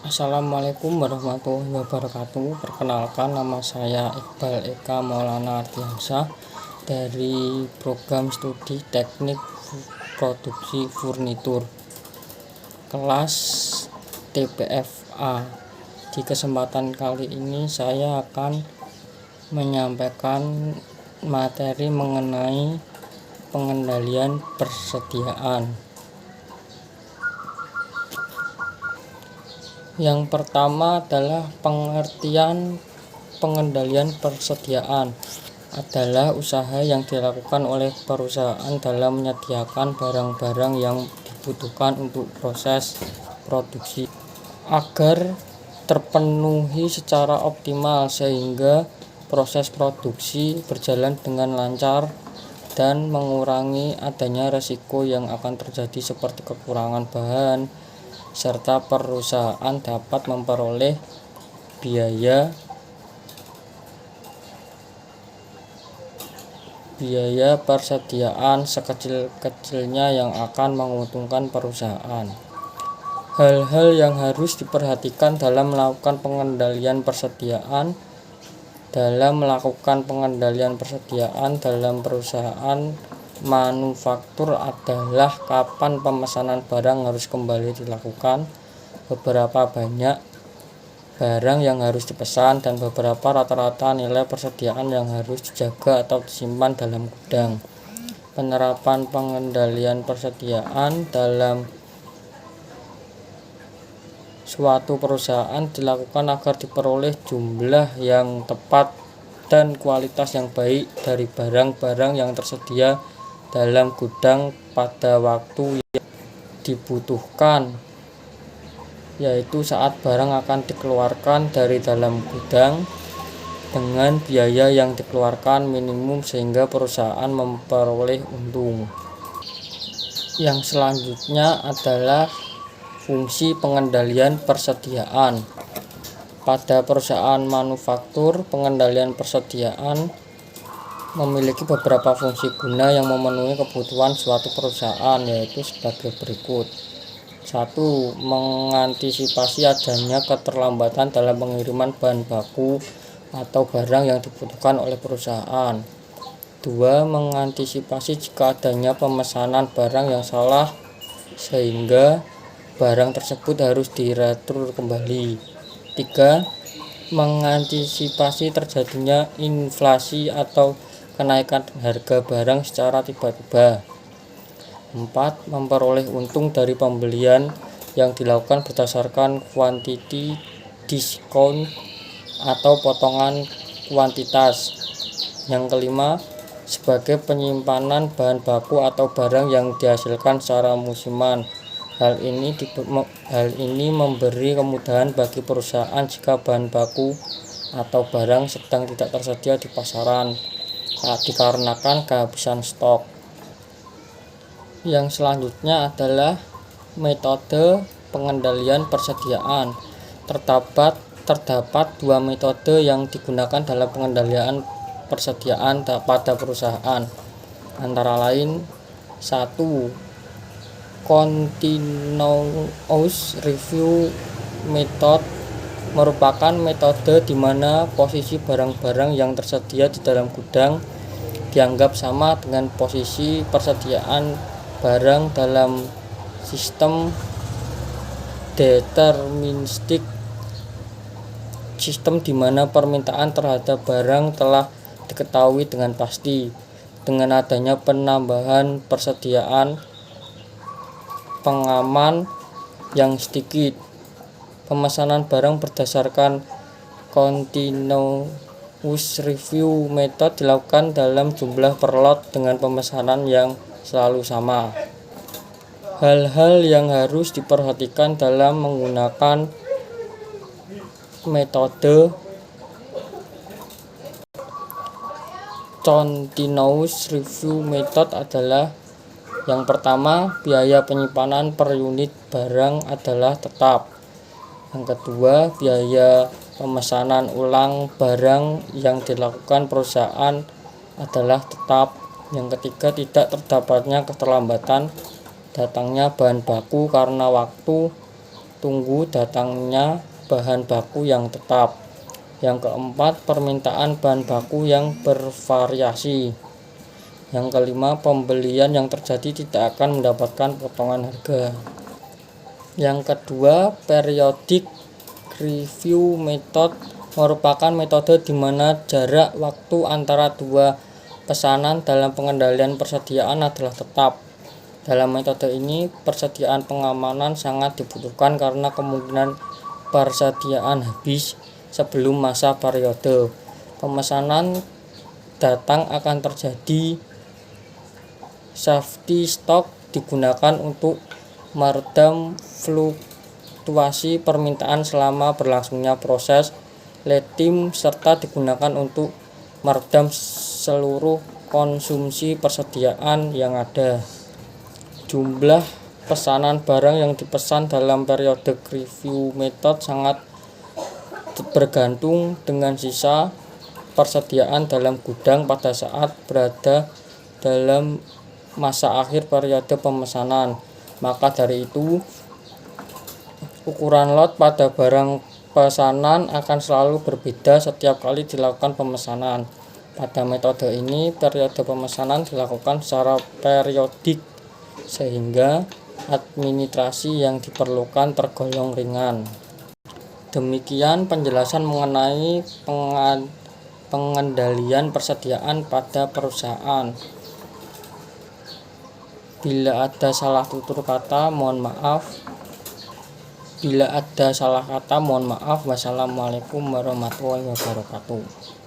Assalamualaikum warahmatullahi wabarakatuh. Perkenalkan, nama saya Iqbal Eka Maulana Ardiansyah dari program studi teknik produksi furnitur kelas TPFA. Di kesempatan kali ini saya akan menyampaikan materi mengenai pengendalian persediaan. Yang pertama adalah pengertian pengendalian persediaan adalah usaha yang dilakukan oleh perusahaan dalam menyediakan barang-barang yang dibutuhkan untuk proses produksi agar terpenuhi secara optimal sehingga proses produksi berjalan dengan lancar dan mengurangi adanya resiko yang akan terjadi seperti kekurangan bahan, serta perusahaan dapat memperoleh biaya persediaan sekecil-kecilnya yang akan menguntungkan perusahaan. Hal-hal yang harus diperhatikan dalam melakukan pengendalian persediaan dalam perusahaan manufaktur adalah kapan pemesanan barang harus kembali dilakukan, beberapa banyak barang yang harus dipesan, dan beberapa rata-rata nilai persediaan yang harus dijaga atau disimpan dalam gudang. Penerapan pengendalian persediaan dalam suatu perusahaan dilakukan agar diperoleh jumlah yang tepat dan kualitas yang baik dari barang-barang yang tersedia dalam gudang pada waktu yang dibutuhkan, yaitu saat barang akan dikeluarkan dari dalam gudang dengan biaya yang dikeluarkan minimum sehingga perusahaan memperoleh untung. Yang selanjutnya adalah fungsi pengendalian persediaan. Pada perusahaan manufaktur, pengendalian persediaan memiliki beberapa fungsi guna yang memenuhi kebutuhan suatu perusahaan, yaitu sebagai berikut. 1. Mengantisipasi adanya keterlambatan dalam pengiriman bahan baku atau barang yang dibutuhkan oleh perusahaan. 2. Mengantisipasi jika adanya pemesanan barang yang salah sehingga barang tersebut harus diretur kembali. 3. Mengantisipasi terjadinya inflasi atau kenaikan harga barang secara tiba-tiba. 4. Memperoleh untung dari pembelian yang dilakukan berdasarkan quantity discount atau potongan kuantitas. Yang kelima, sebagai penyimpanan bahan baku atau barang yang dihasilkan secara musiman. Hal ini memberi kemudahan bagi perusahaan jika bahan baku atau barang sedang tidak tersedia di pasaran dikarenakan kehabisan stok. Yang selanjutnya adalah metode pengendalian persediaan. Terdapat dua metode yang digunakan dalam pengendalian persediaan pada perusahaan, antara lain 1. Continuous review method merupakan metode di mana posisi barang-barang yang tersedia di dalam gudang dianggap sama dengan posisi persediaan barang dalam sistem deterministik, sistem di mana permintaan terhadap barang telah diketahui dengan pasti. Dengan adanya penambahan persediaan pengaman yang sedikit, pemesanan barang berdasarkan continuous review method dilakukan dalam jumlah per lot dengan pemesanan yang selalu sama. Hal-hal yang harus diperhatikan dalam menggunakan metode continuous review method adalah: yang pertama, biaya penyimpanan per unit barang adalah tetap. Yang kedua, biaya pemesanan ulang barang yang dilakukan perusahaan adalah tetap. Yang ketiga, tidak terdapatnya keterlambatan datangnya bahan baku karena waktu tunggu datangnya bahan baku yang tetap. Yang keempat, permintaan bahan baku yang bervariasi. Yang kelima, pembelian yang terjadi tidak akan mendapatkan potongan harga. Yang kedua, periodic review method merupakan metode di mana jarak waktu antara dua pesanan dalam pengendalian persediaan adalah tetap. Dalam metode ini, persediaan pengamanan sangat dibutuhkan karena kemungkinan persediaan habis sebelum masa periode pemesanan datang akan terjadi. Safety stock digunakan untuk meredam fluktuasi permintaan selama berlangsungnya proses lead time serta digunakan untuk meredam seluruh konsumsi persediaan yang ada. Jumlah pesanan barang yang dipesan dalam periodic review method sangat bergantung dengan sisa persediaan dalam gudang pada saat berada dalam masa akhir periode pemesanan. Maka dari itu, ukuran lot pada barang pesanan akan selalu berbeda setiap kali dilakukan pemesanan. Pada metode ini, periode pemesanan dilakukan secara periodik sehingga administrasi yang diperlukan tergolong ringan. Demikian penjelasan mengenai pengendalian persediaan pada perusahaan. Bila ada salah tutur kata, mohon maaf. Wassalamualaikum warahmatullahi wabarakatuh.